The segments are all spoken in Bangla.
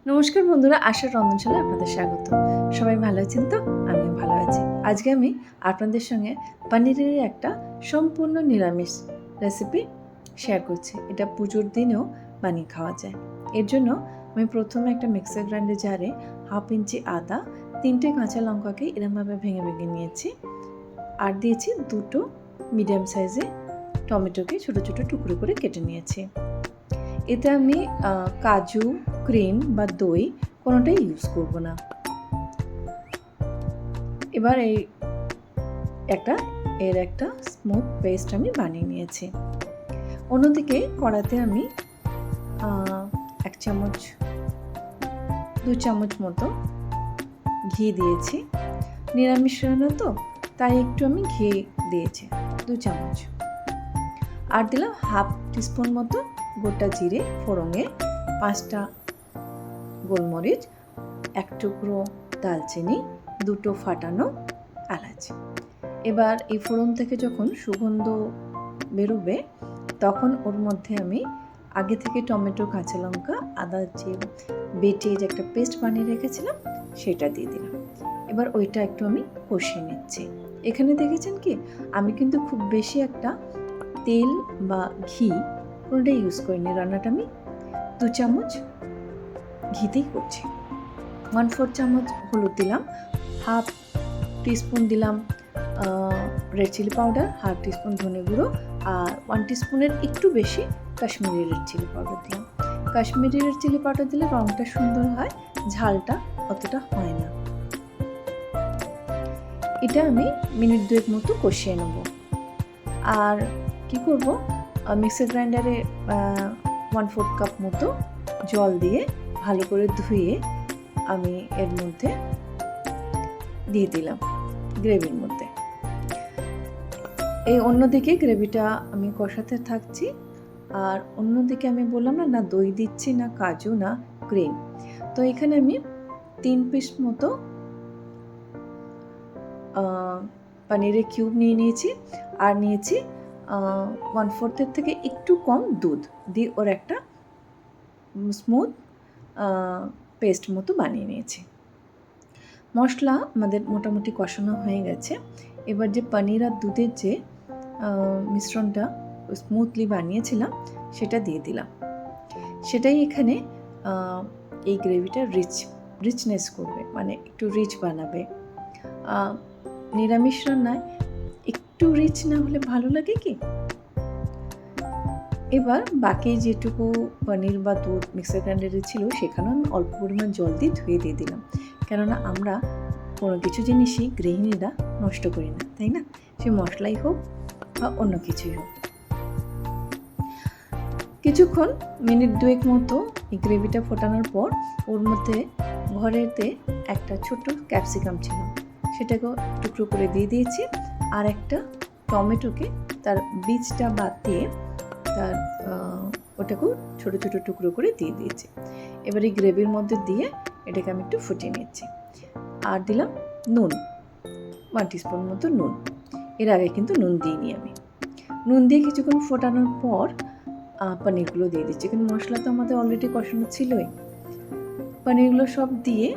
নমস্কার বন্ধুরা, আশার রন্ধনশালায় আপনাদের স্বাগত। সবাই ভালো আছেন তো? আমিও ভালো আছি। আজকে আমি আপনাদের সঙ্গে পনিরের একটা সম্পূর্ণ নিরামিষ রেসিপি শেয়ার করছি। এটা পুজোর দিনেও বানিয়ে খাওয়া যায়। এর জন্য আমি প্রথমে একটা মিক্সার গ্রাইন্ডার জারে 1/2 ইঞ্চি আদা, 3টে কাঁচা লঙ্কাকে এরমভাবে ভেঙে ভেঙে নিয়েছি। আর দিয়েছি 2টো মিডিয়াম সাইজে টমেটোকে ছোটো ছোটো টুকরো করে কেটে নিয়েছি। এতে আমি কাজু, ক্রিম বা দই কোনোটাই ইউজ করব না। এবার এর একটা স্মুথ পেস্ট আমি বানিয়ে নিয়েছি। অন্যদিকে কড়াতে আমি 1 চামচ 2 চামচ মতো ঘি দিয়েছি। নিরামিষ রান্না তো, তাই একটু আমি ঘি দিয়েছি 2 চামচ। আর দিলাম 1/2 টিস্পুন মতো গোটা জিরে ফোড়নে, 5টা গোলমরিচ, 1 টুকরো দালচিনি, 2টো ফাটানো এলাচ। এবার এই ফোড়ন থেকে যখন সুগন্ধ বেরোবে তখন ওর মধ্যে আমি আগে থেকে টমেটো, কাঁচা লঙ্কা, আদা যে বেটে যে একটা পেস্ট বানিয়ে রেখেছিলাম সেটা দিয়ে দিলাম। এবার ওইটা একটু আমি কষিয়ে নিচ্ছি। এখানে দেখেছেন কি, আমি কিন্তু খুব বেশি একটা তেল বা ঘি কোনোটাই ইউজ করিনি। রান্নাটা আমি 2 চামচ ঘিতেই করছি। 1/4 চামচ হলুদ দিলাম, 1/2 টিস্পুন দিলাম রেড চিলি পাউডার, 1/2 টিস্পুন ধনে গুঁড়ো, আর 1 টিস্পুনের একটু বেশি কাশ্মীরি রেড চিলি পাউডার দিলাম। কাশ্মীরি রেড চিলি পাউডার দিলে রঙটা সুন্দর হয়, ঝালটা অতটা হয় না। এটা আমি মিনিট 2 মতো কষিয়ে নেব। আর কি করব, মিক্সার গ্রাইন্ডারে 1/4 কাপ মতো জল দিয়ে ভালো করে ধুয়ে আমি এর মধ্যে দিয়ে দিলাম গ্রেভির মধ্যে। এই অন্যদিকে গ্রেভিটা আমি কষাতে থাকছি, আর অন্যদিকে আমি বললাম না দই দিচ্ছি, না কাজু, না ক্রিম। তো এখানে আমি 3 পিস মতো পনিরের কিউব নিয়ে নিয়েছি, আর নিয়েছি 1/4 থেকে একটু কম দুধ দিয়ে ওর একটা স্মুথ পেস্ট মতো বানিয়ে নিয়েছি। মশলা আমাদের মোটামুটি কষানো হয়ে গেছে। এবার যে পনির আর দুধের যে মিশ্রণটা স্মুথলি বানিয়েছিলাম সেটা দিয়ে দিলাম। সেটাই এখানে এই গ্রেভিটা রিচনেস করবে, মানে একটু রিচ বানাবে। নিরামিষ রান্নায় একটু রিচ না হলে ভালো লাগে কি? এবার বাকি যেটুকু পনির বা দুধ মিক্সার গ্রাইন্ডারে ছিল সেখানেও আমি অল্প পরিমাণ জল দিয়ে ধুয়ে দিয়ে দিলাম, কেননা আমরা কোনো কিছু জিনিসই গৃহিণীরা নষ্ট করি না, তাই না? সে মশলাই হোক বা অন্য কিছুই হোক। কিছুক্ষণ মিনিট 2 মতো এই গ্রেভিটা ফোটানোর পর ওর মধ্যে ঘরেতে একটা ছোট ক্যাপসিকাম ছিল, সেটাকেও টুকরো করে দিয়ে দিয়েছি। আর একটা টমেটোকে তার বীজটা বাদ দিয়ে তার ওটাকেও ছোটো ছোটো টুকরো করে দিয়ে দিয়েছি। এবার এই গ্রেভির মধ্যে দিয়ে এটাকে আমি একটু ফুটিয়ে নিচ্ছি। আর দিলাম নুন, 1 টিস্পুন মতো নুন। এর আগে কিন্তু নুন দিইনি আমি। নুন দিয়ে কিছুক্ষণ ফোটানোর পর পনিরগুলো দিয়ে দিচ্ছি, কিন্তু মশলা তো আমাদের অলরেডি কষানো ছিলই। পনিরগুলো সব দিয়ে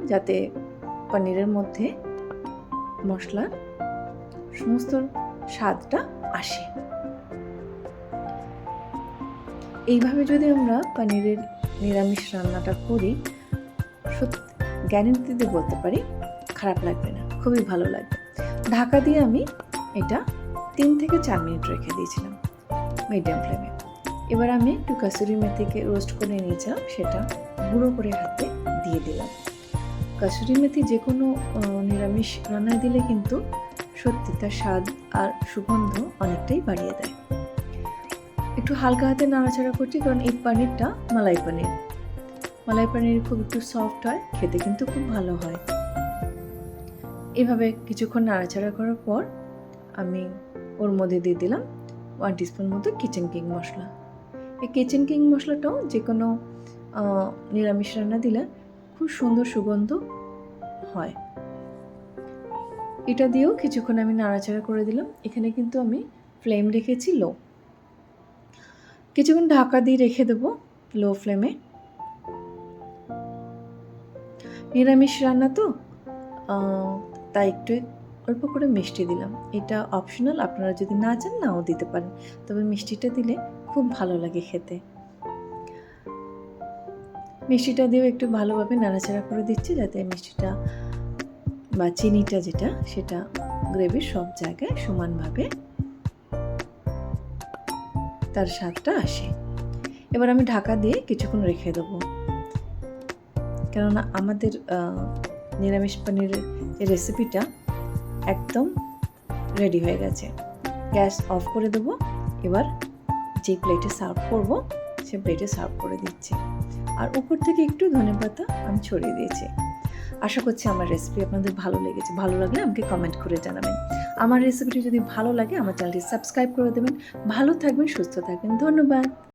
যাতে পনিরের মধ্যে মশলার সমস্ত স্বাদটা আসে। এইভাবে যদি আমরা পনিরের নিরামিষ রান্নাটা করি, সত্যি গ্যারেন্টি দিয়ে বলতে পারি খারাপ লাগবে না, খুবই ভালো লাগবে। ঢাকা দিয়ে আমি এটা 3 থেকে 4 মিনিট রেখে দিয়েছিলাম মিডিয়াম ফ্লেমে। এবার আমি একটু কাসুরি মেথিকে রোস্ট করে নিয়েছিলাম, সেটা গুঁড়ো করে হাতে দিয়ে দিলাম। কাসুরি মেথি যে কোনো নিরামিষ রান্নায় দিলে কিন্তু সত্যি তার স্বাদ আর সুগন্ধ অনেকটাই বাড়িয়ে দেয়। একটু হালকা হাতে নাড়াচাড়া করছি, কারণ এই পনিরটা মালাই পনির খুব একটু সফট হয়, খেতে কিন্তু খুব ভালো হয়। এভাবে কিছুক্ষণ নাড়াচাড়া করার পর আমি ওর মধ্যে দিয়ে দিলাম 1 টিস্পুন মতো কিচেন কিং মশলা। এই কিচেন কিং মশলাটাও যে কোনো নিরামিষ রান্না দিলে খুব সুন্দর সুগন্ধ হয়। এটা দিয়েও কিছুক্ষণ আমি নাড়াচাড়া করে দিলাম। এখানে কিন্তু আমি ফ্লেম রেখেছি লো। কিছুক্ষণ ঢাকা দিয়ে রেখে দেবো লো ফ্লেমে। নিরামিষ রান্না তো তাই একটু অল্প করে মিষ্টি দিলাম। এটা অপশনাল, আপনারা যদি না চান নাও দিতে পারেন, তবে মিষ্টিটা দিলে খুব ভালো লাগে খেতে। মিষ্টিটা দিয়েও একটু ভালোভাবে নাড়াচাড়া করে দিচ্ছি, যাতে মিষ্টিটা বা চিনিটা যেটা সেটা গ্রেভির সব জায়গায় সমানভাবে তার স্বাদটা আসে। এবার আমি ঢাকা দিয়ে কিছুক্ষণ রেখে দেবো, কেননা আমাদের নিরামিষ পনিরের এই রেসিপিটা একদম রেডি হয়ে গেছে। গ্যাস অফ করে দেবো। এবার যে প্লেটে সার্ভ করব সে প্লেটে সার্ভ করে দিচ্ছি, আর উপর থেকে একটু ধনেপাতা আমি ছড়িয়ে দিয়েছি। আশা করছি আমার রেসিপি আপনাদের ভালো লেগেছে। ভালো লাগলে আমাকে কমেন্ট করে জানাবেন। আমার রেসিপিটি যদি ভালো লাগে আমার চ্যানেলটি সাবস্ক্রাইব করে দেবেন। ভালো থাকবেন, সুস্থ থাকবেন। ধন্যবাদ।